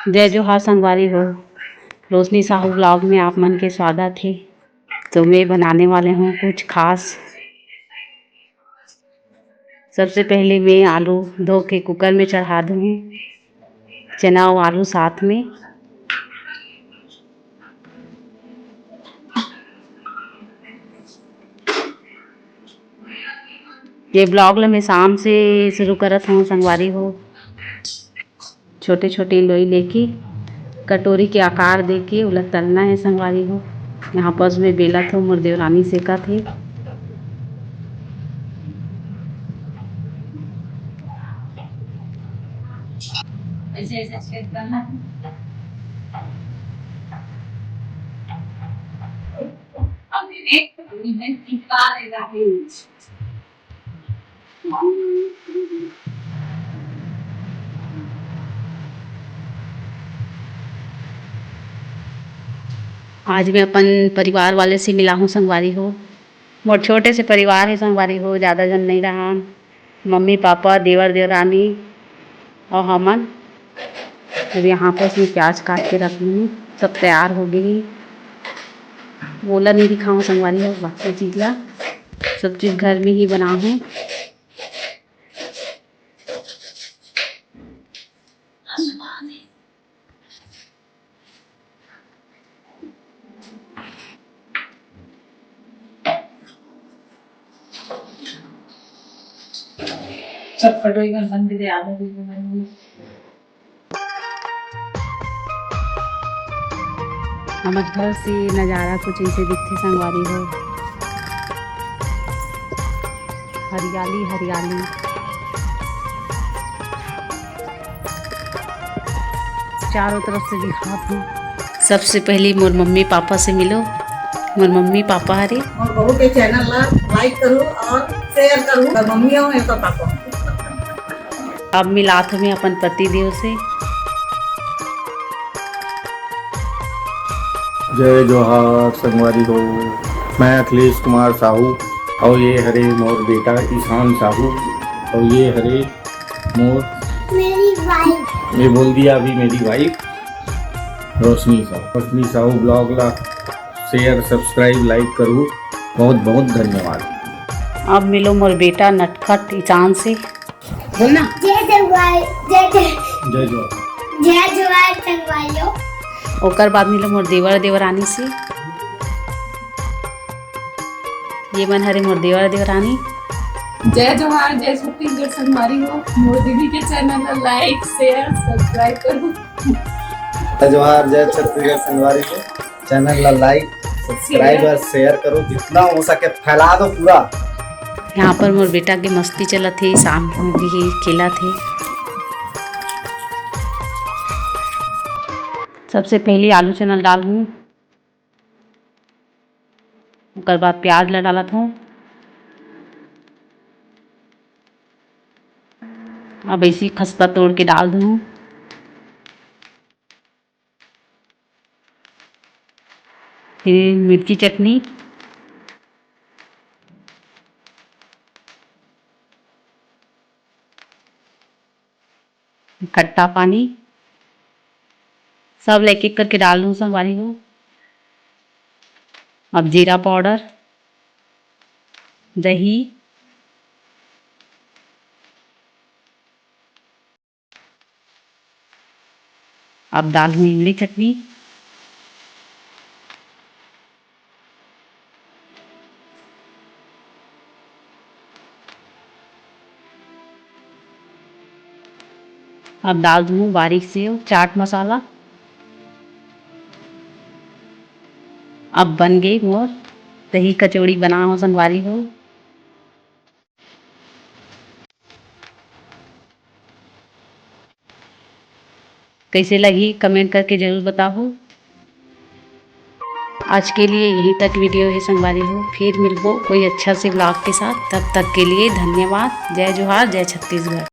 जय जोहार संगवारी हो। रोशनी साहू ब्लॉग में आप मन के स्वागत है। तो मैं बनाने वाले हूँ कुछ खास। सबसे पहले मैं आलू धो के कुकर में चढ़ा दूँगी, चना और आलू साथ में। ये ब्लॉग मैं शाम से शुरू करत हूँ संगवारी हो। छोटे छोटे लोई लेके कटोरी के आकार दे के उलट तलना है संगवारी हो। यहाँ पर मैं बेला था, मोर देवरानी सेका थे। ऐसे ऐसे छेद करना है। अब एक मिनट की कार है। आज मैं अपन परिवार वाले से मिला हूँ संगवारी हो। मोर छोटे से परिवार है संगवारी हो, ज़्यादा जन नहीं रहा। मम्मी पापा देवर देवरानी और हमन। अब यहाँ पर मैं प्याज काट के रख लूँ, सब तैयार हो गई। बोला नहीं दिखाऊँ संगवारी हो, बाकी चीज़ ला सब चीज़ घर में ही बना हूँ। चटपट बन भी आलू भी बन। हमारे घर से नज़ारा कुछ ऐसे दिखते संगवारी हो। हरियाली हरियाली, चारों तरफ से दिखात हूँ। सबसे पहले मोर मम्मी पापा से मिलो। मोर मम्मी पापा हरे और बहू के चैनल ला लाइक करो और शेयर करो। मम्मी हो या तो पापा। अब मिलात में अपन पति देव से। जय जोहार संगवारी हो। मैं अखिलेश कुमार साहू और ये हरे मोर बेटा ईशान साहू और ये हरे मोर मेरी वाइफ। ये बोल दिया अभी मेरी वाइफ रोशनी साहू। रोशनी साहू ब्लॉग ला शेयर सब्सक्राइब लाइक करूँ। बहुत बहुत धन्यवाद। अब मिलो मोर बेटा नटखट ईशान से। बोलना जय जवाई जय जोहार। जय जवाई संगवारियों। ओकर बाद मिलो मोर देवर देवरानी से। ये मन हरे मोर देवर देवरानी। जय जोहार जय छत्तीसगढ़ संगवारी हो। मोर दीदी के चैनल ला लाइक शेयर सब्सक्राइब करो। जय जोहार जय छत्तीसगढ़ संगवारी हो। चैनल ला लाइक सब्सक्राइब और शेयर करो, जितना हो सके फैला दो पूरा। यहाँ पर मोर बेटा के मस्ती चला थे, शाम को भी खेला थे। सबसे पहले आलू चना डाल हूँ, उसके बाद प्याज ला डालत हूँ। अब ऐसी खस्ता तोड़ के डाल दूँ। फिर मिर्ची चटनी, खट्टा पानी सब एक एक करके डाल दूँ संगवारी हो। अब जीरा पाउडर, दही, अब डाल दूँ इमली चटनी। अब डाल दूँ बारीक से चाट मसाला। अब बन गई मोर दही कचौड़ी बना हो संगवारी हो। कैसे लगी कमेंट करके जरूर बताओ। आज के लिए यहीं तक वीडियो है संगवारी हो। फिर मिलबो कोई अच्छा से ब्लॉग के साथ, तब तक के लिए धन्यवाद। जय जोहार जय छत्तीसगढ़।